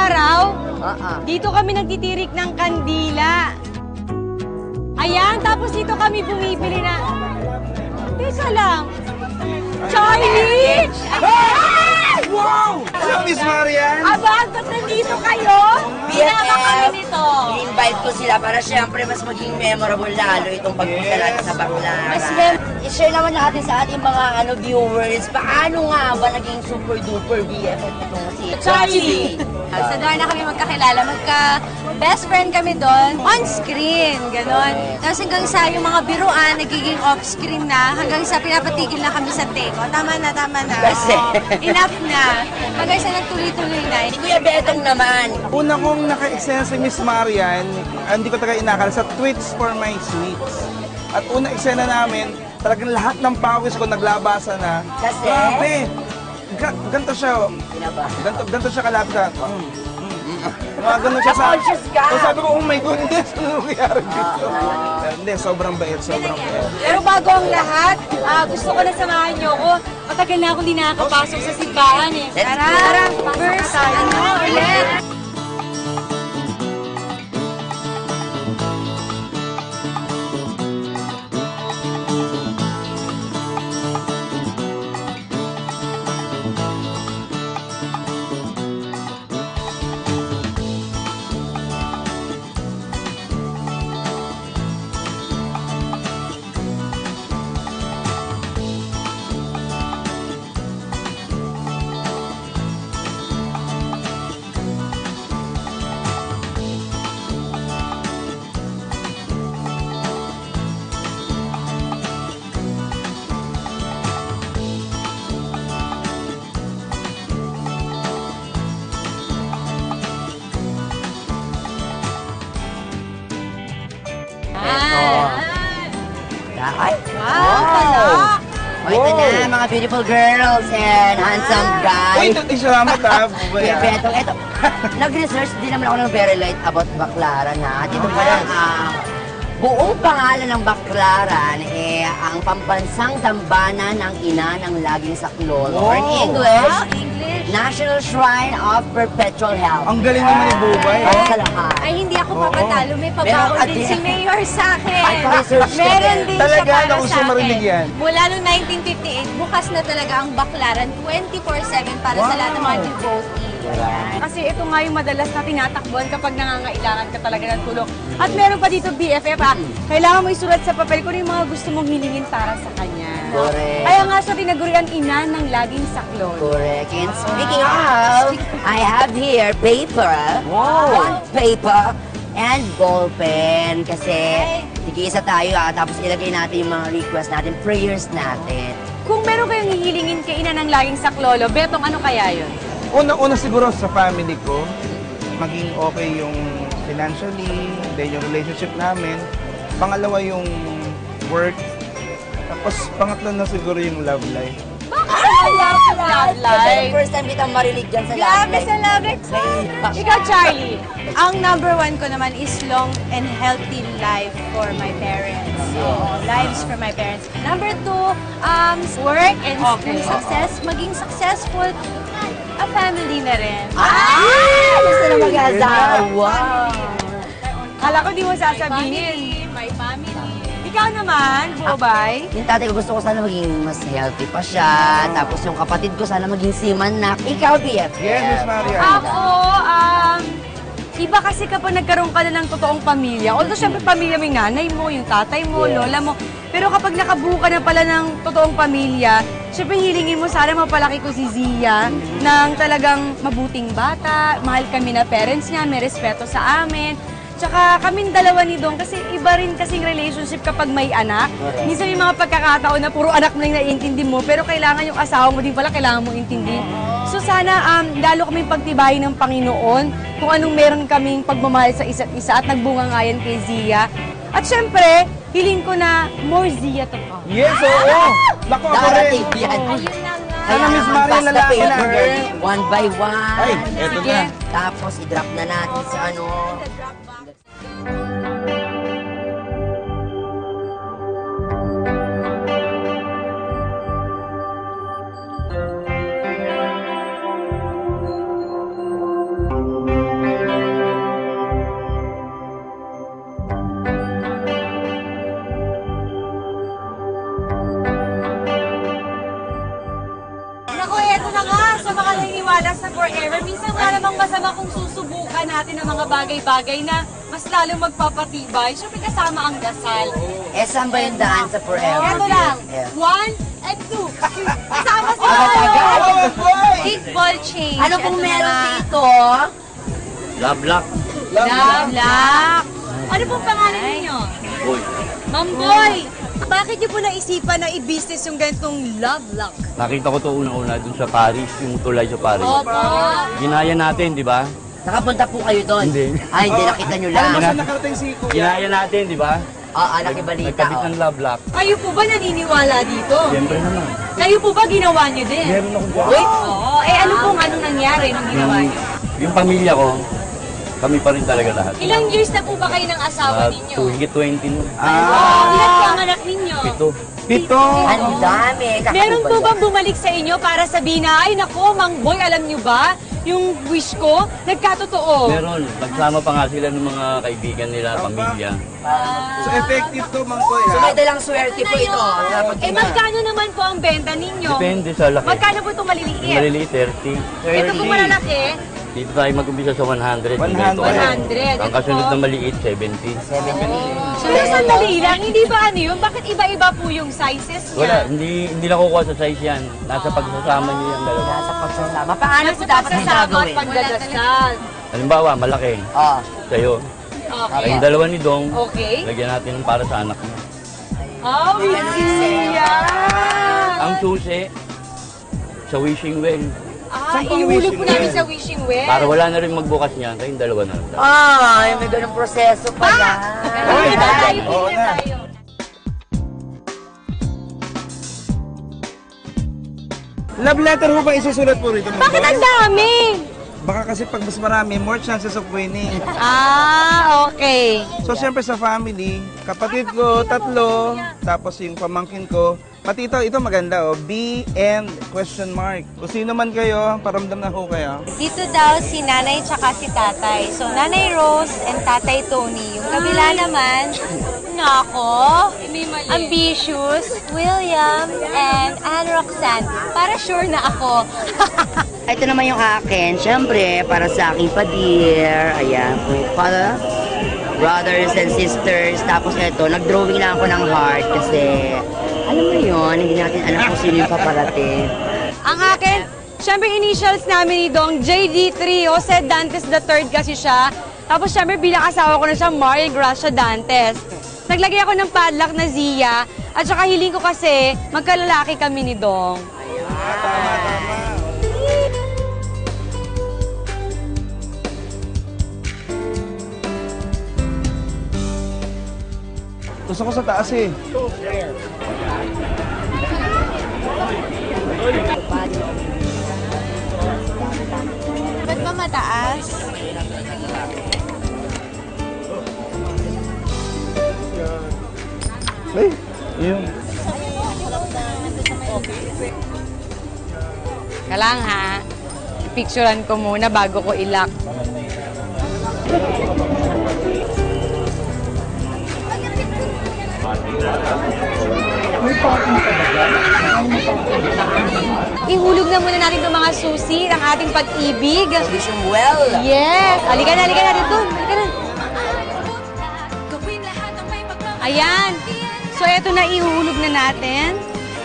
araw, dito kami nagtitirik ng kandila. Ayan, tapos dito kami bumibili na... Teka lang. Charlie! Wow! Hello, Miss Marian! Aba, ba't nandito kayo? Pinama kami nito. I-invite ko sila para syempre mas maging memorable lalo itong pagpunta natin sa Baclaran. I-share naman natin sa ating mga viewers, paano nga ba naging super duper BFF itong si Charlie! Sa doon na kami magkakilala, best friend kami doon, on screen, gano'n. Tapos hanggang sa yung mga biruan, nagiging off screen na, hanggang sa pinapatigil na kami sa take. O, tama na. Kasi, enough na. Hanggang sa nagtuloy-tuloy na. si Kuya Betong naman. Una kong naka-eksena si Miss Marian, hindi ko talaga inakala, sa Tweets for My Sweets. At una eksena namin, talagang lahat ng pawis ko naglabasa na. Kasi? Grabe! Ganto siya. Ganto siya kalapit sa... Ganun siya sa... Conscious ka. So sabi ko, oh my goodness, ano nangyari dito? Hindi, sobrang bait. Pero bago ang lahat, gusto ko na samahan niyo ako. Matagal na akong di nakakapasok sa simbahan eh. Tara, First, ulit. Ay, Wow, pala. ito na mga beautiful girls and handsome guys. Uy, salamat ha. Kuya Betong, eto, nag-research din naman ako ng very light about Baclaran ha. Dito pala ang buong pangalan ng Baclaran ang pambansang dambana ng ina ng laging saklolo. Or in English, National Shrine of Perpetual Health. Ang galing naman ni Bubay. Para sa lahat. Ay, hindi ako papatalo. May pabaon Meron ka din din. si Mayor sa akin. Ay, pa-research ka Meron din. din Talaga, siya para gusto sa marinig akin. yan. Mula noong 1958, bukas na talaga ang Baclaran 24/7 para sa lahat ng mga devotee. Kasi ito nga yung madalas na tinatakbuhan kapag nangangailangan ka talaga ng tulong. At meron pa dito BFF ha. Kailangan mo isulat sa papel kung yung mga gusto mong hilingin para sa kanya. Correct. Kaya nga siya tinagurian ina ng laging saklolo. Correct. And speaking of, I have here paper, bond paper, and ball pen. Kasi tig-isa tayo tapos ilagay natin yung mga request natin, prayers natin. Kung meron kayong hihilingin kay ina ng laging saklolo, Betong, ano kaya yun? Una siguro sa family ko, maging okay yung financially, then yung relationship namin. Pangalawa yung work. Tapos pangatlo na siguro yung love life. Love life. First time kitang marinig dyan sa love Grabe life. sa love life. Ikaw, Charlie. Ang number one ko naman is long and healthy life for my parents. Lives for my parents. Number two, work and success. Maging successful, a family na rin. Gusto na mag-asawa. Wow! Kala ko di mo sasabihin. My family. Ikaw naman, Bobay. Yung tatay ko gusto ko sana maging mas healthy pa siya. Tapos yung kapatid ko sana maging seaman na. Ikaw, BF. Yes, Miss Marian. Ako, iba kasi kapag nagkaroon ka na ng totoong pamilya. Although syempre pamilya mo yung nanay mo, yung tatay mo, lola mo. Pero kapag nakabuo ka na pala ng totoong pamilya, syempre hilingin mo sana mapalaki ko si Zia ng talagang mabuting bata, mahal kami na parents niya, may respeto sa amin. Tsaka kaming dalawa ni Dong kasi iba rin kasing relationship kapag may anak. Minsan may mga pagkakataon na puro anak mo lang naiintindi mo, pero kailangan yung asawa mo din pala, kailangan mo intindihin. So sana lalo kaming pagtibayin ng Panginoon kung anong meron kaming pagmamahal sa isa't isa at nagbunga nga yan kay Zia. At syempre, hiling ko na more Zia to come. Yes, oo! Naku, ako rin. Darating yan. Ayun na nga. Sana, Miss Marian, pass the lalaki na. paper, one by one. Ay, eto na. Tapos, i-drop na natin sa ano. naniniwala sa forever. Minsan wala namang masama kung susubukan natin ang mga bagay-bagay na mas lalong magpapatibay. Siyempre kasama ang dasal. Eh, saan ba yung daan sa forever? Ito lang. Yes. 1 and 2. Kasama si Oh, boy! Big ball change. Ano pong meron dito? Love luck. Love luck. Ano pong pangalan ninyo? Boy. Mamboy! Bakit niyo po naisipan na i-business yung ganitong love luck? Nakita ko to unang-una dun sa Paris, yung tulay sa Paris. Opo. Ginaya natin, di ba? Nakapunta po kayo doon? Hindi. Ay, hindi nakita nyo lang. Alam mo saan nakarating si Kuya? Ginaya natin, di ba? Nakibalita. Nagkabit ng love luck. Kayo po ba naniniwala dito? Siyempre naman. Kayo po ba ginawa niyo din? Meron akong dyan. Uy, oo. Eh ano pong anong nangyari nung ginawa niyo? Yung pamilya ko, kami pa rin talaga lahat. Ilang years na po ba kayo ng asawa ninyo? Higit 20 na. Ilan po ang anak ninyo? Pito. Ang dami. Meron po Kakaiba bang bumalik sa inyo para sabihin na, ay nako, Mang Boy, alam niyo ba? Yung wish ko, nagkatotoo. Meron. Nagsama pa nga sila ng mga kaibigan nila, pamilya. So effective to, Mang Koy, So ha? may dalang swerte po ito. Sa Eh magkano naman po ang benta ninyo? Depende sa laki. Magkano po itong maliliit? Maliliit, 30. Ito po malalaki, Dito tayo mag-umpisa sa 100. 100. Ang kasunod na maliit, 70. 70. so sandali lang, hindi ba ano yun? Bakit iba-iba po yung sizes Wala, niya? hindi nakukuha sa size yan. Nasa pagsasama niyo yung dalawa. Nasa pagsasama. Paano po Nasa dapat yung pagsasama at gagawin? pagdadasal. Halimbawa, malaki. Oh. Sa'yo. Okay. Kayong dalawa ni Dong, Okay. lagyan natin para sa anak mo. Oh, Misia! Ang susi, sa wishing well. Ah, ihulog po namin sa wishing well. Para wala na rin magbukas niyan, kayong dalawa na lang. Ay, may ganun proseso pala. Oy, tayo, oo pili na. tayo. Love letter ho ba isusulat po rito, Mang Bakit Boy? ang dami? Baka kasi pag mas marami, more chances of winning. Ah, okay. So, siyempre sa family, kapatid ko, 3, tapos yung pamangkin ko, pati ito maganda, oh, B and question mark. Kung sino man kayo, paramdam na ho kayo. Dito daw si nanay tsaka si tatay. So, nanay Rose and tatay Tony. Yung kabila naman, nako, ambitious, William and Anne Roxanne. Para sure na ako. Ito naman yung akin. Siyempre, para sa aking padir. Ayan, para brothers and sisters. Tapos ito, nag-drawing lang ako ng heart kasi, alam mo yun, hindi natin alam kung sino yung paparating. Ang akin, syempre initials namin ni Dong, JD3, Jose Dantes III kasi siya. Tapos syempre bilang asawa ko na siya, Maria Gracia Dantes. Naglagay ako ng padlock na Zia, at saka hiling ko kasi magkalalaki kami ni Dong. Gusto ko sa taas eh. Ba't ba mataas? Ay, yun. Kalang ha, picturean ko muna bago ko ilak. Ihulog na muna natin itong mga susi ng ating pag-ibig. Wishing well. Yes! Halika na dito. Halika na. Ayan. So, eto na ihulog na natin.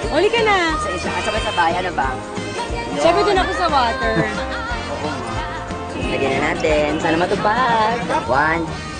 Halika na. Sa isa, sabay-sabay, ano ba? Siyempre doon ako sa water. Lagyan na natin. Sana matupad. 1,